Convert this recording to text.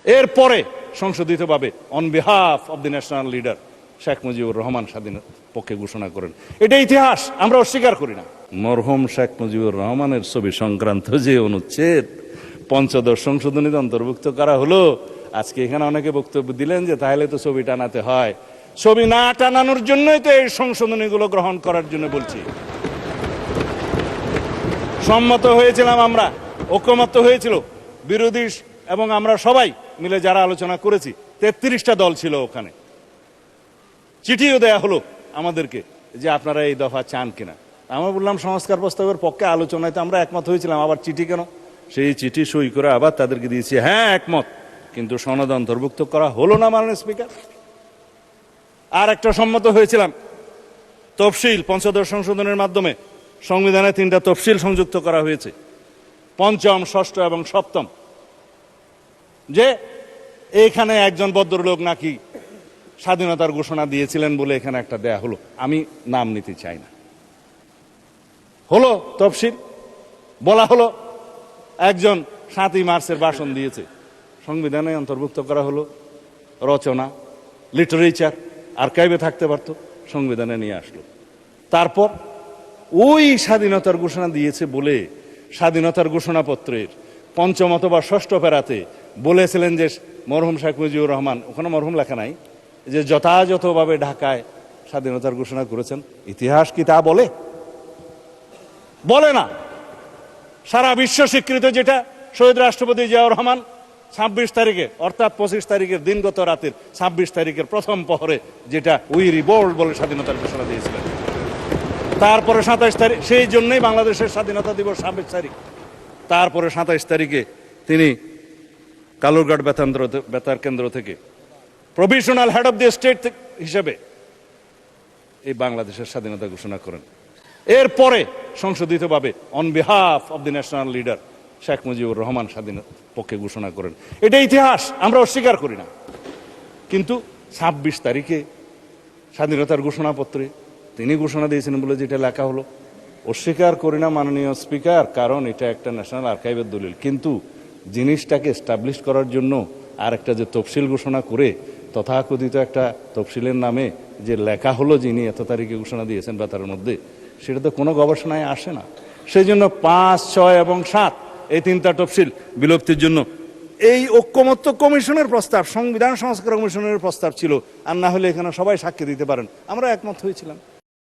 এরপরে সংশোধিতভাবে on behalf of the national leader Sheikh Mujibur Rahman স্বাধীন পক্ষে ঘোষণা করেন। এটা ইতিহাস, আমরা অস্বীকার করি না। মরহুম শেখ মুজিবুর রহমানের ছবি সংক্রান্ত যে অনুচ্ছেদ পঞ্চদশ সংশোধনীতে অন্তর্ভুক্ত করা হলো, আজকে এখানে অনেকে বক্তব্য দিলেন যে তাহলে তো ছবি টানাতে হয়। ছবি না টানানোর জন্যই তো এই সংশোধনীগুলো গ্রহণ করার জন্য বলছি। সম্মত হয়েছিলাম আমরা, ঐক্যমত্য হয়েছিল বিরোধী এবং আমরা সবাই মিলে যারা আলোচনা করেছি। 33টা দল ছিল ওখানে। চিঠিও দেয়া হলো আমাদেরকে যে আপনারা এই দফা চান কিনা। আমরা বললাম সংস্কার প্রস্তাবের পক্ষে, আলোচনায় তো আমরা একমত হয়েছিলাম, আবার চিঠি কেন? সেই চিঠি সই করে আবার তাদেরকে দিয়েছি, হ্যাঁ একমত, কিন্তু সনদ অন্তর্ভুক্ত করা হলো না মাননীয় স্পিকার। আর একটা সম্মত হয়েছিলাম তফসিল, পঞ্চদশ সংশোধনের মাধ্যমে সংবিধানে 3টা তফসিল সংযুক্ত করা হয়েছে, পঞ্চম, ষষ্ঠ এবং সপ্তম। যে এইখানে একজন ভদ্রলোক নাকি স্বাধীনতার ঘোষণা দিয়েছিলেন বলে এখানে একটা দেয়া হলো, আমি নাম নিতে চাই না। হলো তফসিল, বলা হলো একজন 7ই মার্চের ভাষণ দিয়েছে, সংবিধানে অন্তর্ভুক্ত করা হলো। রচনা, লিটারেচার আর্কাইভে থাকতে পারতো, সংবিধানে নিয়ে আসলো। তারপর ওই স্বাধীনতার ঘোষণা দিয়েছে বলে স্বাধীনতার ঘোষণাপত্রের পঞ্চম অথবা ষষ্ঠ প্যারাতে বলেছিলেন যে মরহুম শেখ মুজিবুর রহমান, ওখানে মরহুম লেখা নাই, যে যথাযথভাবে ঢাকায় স্বাধীনতার ঘোষণা করেছেন। ইতিহাস কি তা বলে? বলে না। সারা বিশ্ব স্বীকৃত যেটা শহীদ রাষ্ট্রপতি জিয়াউর রহমান 26 তারিখে, অর্থাৎ 25 তারিখের দিনগত রাতের 26 তারিখের প্রথম প্রহরে যেটা উই রিভোল্ট বলে স্বাধীনতার ঘোষণা দিয়েছিলেন। তারপরে 27 তারিখ, সেই জন্যই বাংলাদেশের স্বাধীনতা দিবস 26 তারিখ। তারপরে 27 তারিখে তিনি কালুরঘাট বেতার কেন্দ্র থেকে provisional head of the state হিসেবে এই বাংলাদেশের স্বাধীনতা ঘোষণা করেন। এরপরে সংশোধিতভাবে on behalf of the national leader Sheikh Mujibur Rahman স্বাধীন পক্ষে ঘোষণা করেন। এটা ইতিহাস, আমরা অস্বীকার করি না। কিন্তু 26 তারিখে স্বাধীনতার ঘোষণাপত্রে তিনি ঘোষণা দিয়েছেন বলে যেটা লেখা হলো, অস্বীকার করি না মাননীয় স্পিকার, কারণ এটা একটা ন্যাশনাল আর্কাইভের দলিল। কিন্তু জিনিসটাকে এস্টাবলিশ করার জন্য আর একটা যে তফসিল ঘোষণা করে তথাকথিত একটা তফসিলের নামে যে লেখা হলো যিনি এত তারিখে ঘোষণা দিয়েছেন বেতারের মধ্যে, সেটা তো কোনো গবেষণায় আসে না। সেই জন্য 5, 6 এবং 7 এই 3টা তফসিল বিলুপ্তির জন্য এই ঐক্যমত্য কমিশনের প্রস্তাব, সংবিধান সংস্কার কমিশনের প্রস্তাব ছিল। আর না হলে এখানে সবাই সাক্ষী দিতে পারেন, আমরা একমত হয়েছিলাম।